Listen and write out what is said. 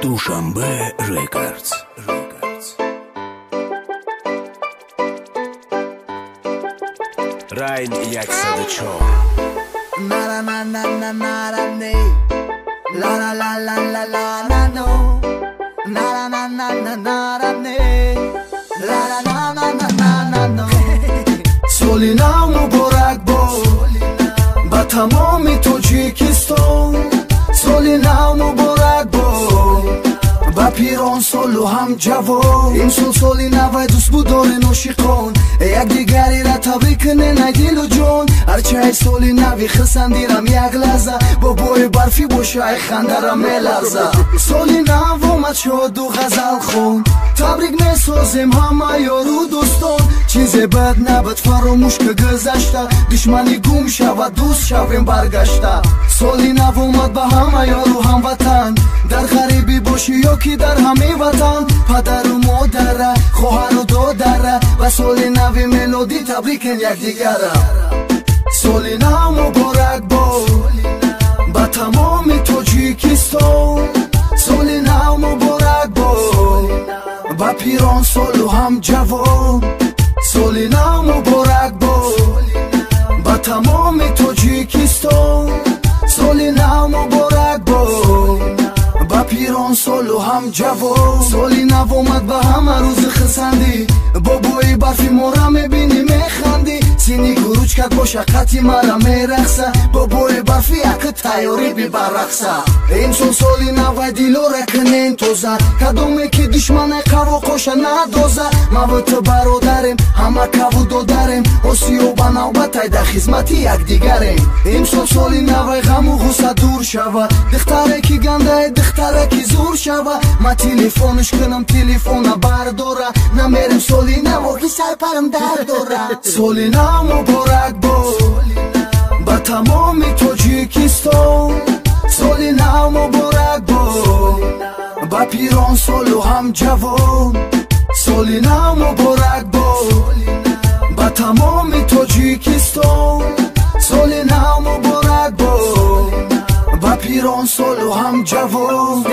Dushanbe Records. Rain jak Sadachov. Na na na na na na na ne. La la la la la la la no. Na na na na na na na ne. La la na na na na na no. Solina muborak bo. Ba tamomi Tojikiston. Solina muborak bo. با پیران سال و هم جوان امسال سالی نوی دوست بود داره نوشیقان یک دیگری را تبریک کنه دل و جان هرچه سالی نوی خسندیرم یک لحظه با بوی برفی باشه ای خندرم میلرزه سالی نو آمد شد و غزل خون تبریک میسازیم همه یارو دوستان چیز بد نبد فراموش که گذشته دشمنی گم شود دوست شویم برگشته سالی نو آمد به همه یارو هموطن در غریبی باشی یا کی در همه وطن پدر و مادر خواهر و دادر و سال نو ملودی تبریکن یکدیگره سال نو مبارک با با تمام تاجیکستان سال نو مبارک با پیران سال و هم جوان سال نو مبارک با تمام تاجیکستان سال نو مبارک با پیران سال و هم جوان سالی نو آمد به همه روز خسندی با بوی برفی ما را میبینی میخندی سینی گروچ کد باشه قطی مرا میرخصه با بوی برفی یک تیاری بی برخصه این سالی نوی دیلو رکنین توزه کدومی که دشمن قوا قوشه ندازه ما و تو برادریم همه کبو دادریم آسی و بنوبت ای در خدمتی یک دیگریم این سالی نوی غم و غصه دور شود دختره کی گنده دختره کی زور شود ما تلفونش کنم تلفون برداره نمیرم سالی نو که سر پرم در دوره سالی نو مبارک با تمام تاجیکستان سالی نو مبارک با پیران سال و هم جوان سالی نو مبارک با تمام تاجیکستان سالی نو مبارک با پیران سال و هم جوان